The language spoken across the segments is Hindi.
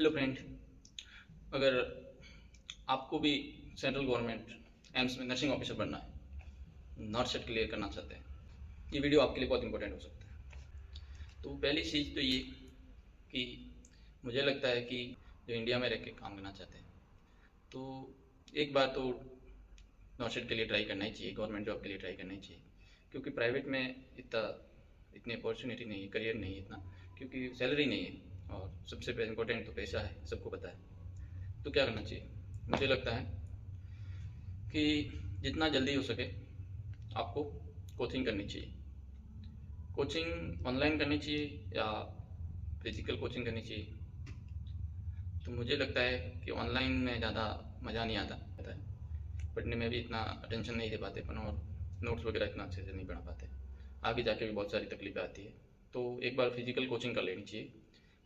हेलो फ्रेंड, अगर आपको भी सेंट्रल गवर्नमेंट एम्स में नर्सिंग ऑफिसर बनना है, नॉर्थ सेट क्लियर करना चाहते हैं, ये वीडियो आपके लिए बहुत इंपॉर्टेंट हो सकता है। तो पहली चीज़ तो ये कि मुझे लगता है कि जो इंडिया में रह के काम करना चाहते हैं, तो एक बार तो नॉर्थ सेट के लिए ट्राई करना ही चाहिए, गवर्नमेंट जॉब के लिए ट्राई करना ही चाहिए। क्योंकि प्राइवेट में इतनी अपॉर्चुनिटी नहीं है, करियर नहीं है इतना, क्योंकि सैलरी नहीं है और सबसे इम्पोर्टेंट तो पैसा है, सबको पता है। तो क्या करना चाहिए? मुझे लगता है कि जितना जल्दी हो सके आपको कोचिंग करनी चाहिए। कोचिंग ऑनलाइन करनी चाहिए या फिजिकल कोचिंग करनी चाहिए। तो मुझे लगता है कि ऑनलाइन में ज़्यादा मज़ा नहीं आता है, पढ़ने में भी इतना अटेंशन नहीं दे पाते अपन, और नोट्स वगैरह इतना अच्छे से नहीं पढ़ा पाते, आगे जाके भी बहुत सारी तकलीफें आती है। तो एक बार फिजिकल कोचिंग कर लेनी चाहिए।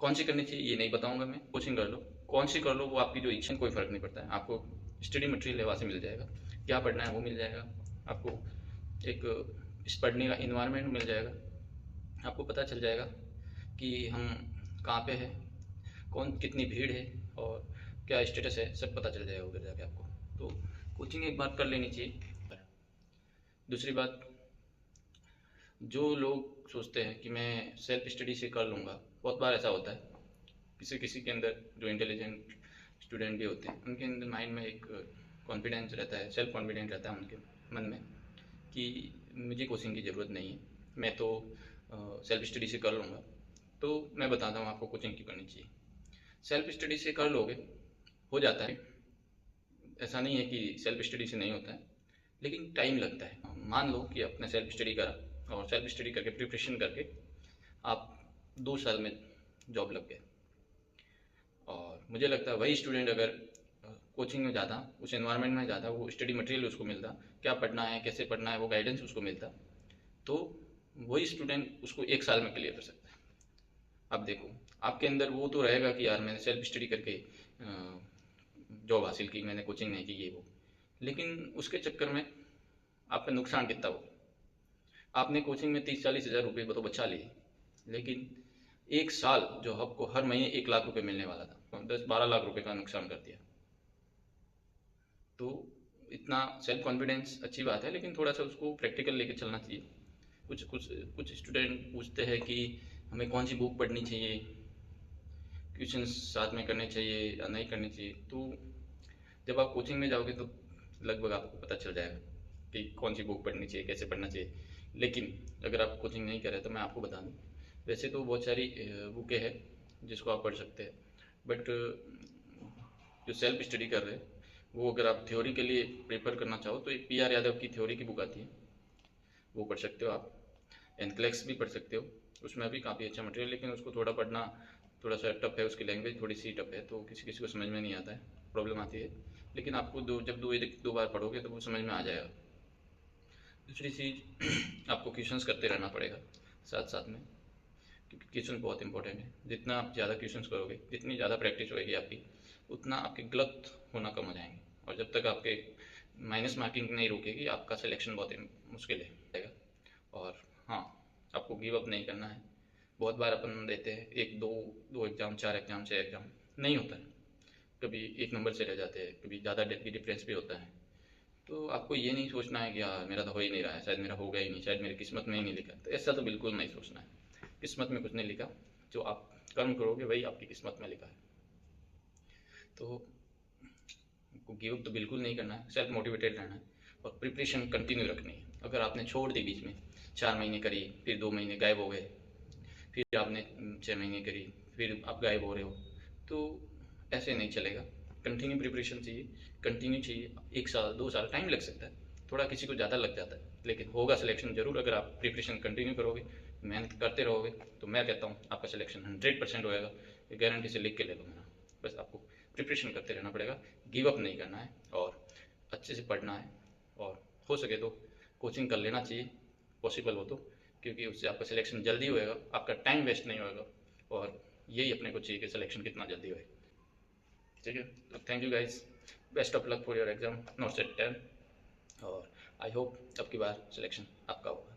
कौन सी करनी चाहिए ये नहीं बताऊंगा मैं, कोचिंग कर लो, कौन सी कर लो वो आपकी जो इच्छा, कोई फ़र्क नहीं पड़ता है। आपको स्टडी मटेरियल वहाँ से मिल जाएगा, क्या पढ़ना है वो मिल जाएगा आपको, एक इस पढ़ने का इन्वायरमेंट मिल जाएगा, आपको पता चल जाएगा कि हम कहाँ पे है, कौन कितनी भीड़ है और क्या स्टेटस है, सब पता चल जाएगा उधर जाके आपको। तो कोचिंग एक बार कर लेनी चाहिए। दूसरी बात, जो लोग सोचते हैं कि मैं सेल्फ स्टडी से कर लूँगा, बहुत बार ऐसा होता है किसी किसी के अंदर, जो इंटेलिजेंट स्टूडेंट भी होते हैं उनके अंदर माइंड में एक कॉन्फिडेंस रहता है, सेल्फ कॉन्फिडेंस रहता है उनके मन में कि मुझे कोचिंग की ज़रूरत नहीं है, मैं तो सेल्फ स्टडी से कर लूँगा। तो मैं बताता हूँ आपको कोचिंग क्यों करनी चाहिए। सेल्फ स्टडी से कर लोगे, हो जाता है, ऐसा नहीं है कि सेल्फ स्टडी से नहीं होता है, लेकिन टाइम लगता है। मान लो कि आपने सेल्फ स्टडी करा और सेल्फ स्टडी करके प्रिपरेशन करके आप 2 साल में जॉब लग गए, और मुझे लगता है वही स्टूडेंट अगर कोचिंग में जाता, उस एनवायरनमेंट में जाता, वो स्टडी मटेरियल उसको मिलता, क्या पढ़ना है कैसे पढ़ना है वो गाइडेंस उसको मिलता, तो वही स्टूडेंट उसको 1 साल में क्लियर कर सकता है। अब देखो, आपके अंदर वो तो रहेगा कि यार मैंने सेल्फ स्टडी करके जॉब हासिल की, मैंने कोचिंग नहीं की ये वो, लेकिन उसके चक्कर में आपका नुकसान कितना हो। आपने कोचिंग में 30-40 हज़ार रुपये तो बचा लिए, लेकिन 1 साल जो आपको हर महीने 1 लाख रुपए मिलने वाला था, 10-12 लाख रुपए का नुकसान कर दिया। तो इतना सेल्फ कॉन्फिडेंस अच्छी बात है, लेकिन थोड़ा सा उसको प्रैक्टिकल लेके चलना चाहिए। कुछ कुछ कुछ स्टूडेंट पूछते हैं कि हमें कौन सी बुक पढ़नी चाहिए, क्वेश्चंस साथ में करने चाहिए या नहीं करने चाहिए। तो जब आप कोचिंग में जाओगे तो लगभग आपको पता चल जाएगा कि कौन सी बुक पढ़नी चाहिए, कैसे पढ़ना चाहिए। लेकिन अगर आप कोचिंग नहीं कर रहे तो मैं आपको बता दूँ, वैसे तो बहुत सारी बुकें हैं जिसको आप पढ़ सकते हैं, बट जो सेल्फ स्टडी कर रहे हैं वो अगर आप थ्योरी के लिए प्रेफर करना चाहो तो एक PR यादव की थ्योरी की बुक आती है, वो पढ़ सकते हो आप। एनक्लेक्स भी पढ़ सकते हो, उसमें भी काफ़ी अच्छा मटेरियल, लेकिन उसको थोड़ा पढ़ना थोड़ा सा टफ है, उसकी लैंग्वेज थोड़ी सी टफ है, तो किसी किसी को समझ में नहीं आता है, प्रॉब्लम आती है। लेकिन आपको जब दो बार पढ़ोगे तो वो समझ में आ जाएगा। दूसरी चीज़ आपको क्वेश्चंस करते रहना पड़ेगा साथ साथ में, क्योंकि क्वेश्चन बहुत इंपॉर्टेंट है। जितना आप ज़्यादा क्वेश्चंस करोगे, जितनी ज़्यादा प्रैक्टिस होएगी आपकी, उतना आपके गलत होना कम हो जाएंगे, और जब तक आपके माइनस मार्किंग नहीं रुकेगी आपका सिलेक्शन बहुत मुश्किल है। और हाँ, आपको गिव अप नहीं करना है। बहुत बार अपन देते हैं 1 2 एग्ज़ाम, 4 एग्ज़ाम, 6 एग्ज़ाम, नहीं होता है, कभी 1 नंबर से रह जाते हैं, कभी ज़्यादा डिफरेंस भी होता है। तो आपको ये नहीं सोचना है कि यार मेरा तो हो ही नहीं रहा है, शायद मेरा होगा ही नहीं, शायद मेरी किस्मत में ही नहीं लिखा, तो ऐसा तो बिल्कुल नहीं सोचना है। किस्मत में कुछ नहीं लिखा, जो आप कर्म करोगे वही आपकी किस्मत में लिखा है। तो आपको गिव अप तो बिल्कुल नहीं करना है, सेल्फ मोटिवेटेड रहना है और प्रिपरेशन कंटिन्यू रखनी है। अगर आपने छोड़ दी बीच में, 4 महीने करी, फिर 2 महीने गायब हो गए, फिर आपने 6 महीने करी, फिर आप गायब हो रहे हो, तो ऐसे नहीं चलेगा। कंटिन्यू प्रिपरेशन चाहिए, कंटिन्यू चाहिए। 1 साल 2 साल टाइम लग सकता है, थोड़ा किसी को ज़्यादा लग जाता है, लेकिन होगा सिलेक्शन ज़रूर। अगर आप प्रिपरेशन कंटिन्यू करोगे, मेहनत करते रहोगे, तो मैं कहता हूँ आपका सिलेक्शन 100% होएगा, ये गारंटी से लिख के ले लो मेरा। बस आपको प्रिपरेशन करते रहना पड़ेगा, गिव अप नहीं करना है और अच्छे से पढ़ना है, और हो सके तो कोचिंग कर लेना चाहिए, पॉसिबल हो तो, क्योंकि उससे आपका सिलेक्शन जल्दी होएगा, आपका टाइम वेस्ट नहीं होएगा, और यही अपने को चाहिए कि सिलेक्शन कितना जल्दी होए। ठीक है, तो thank you guys, best of luck for your exam not set 10, और आई होप अब की बार सिलेक्शन आपका होगा।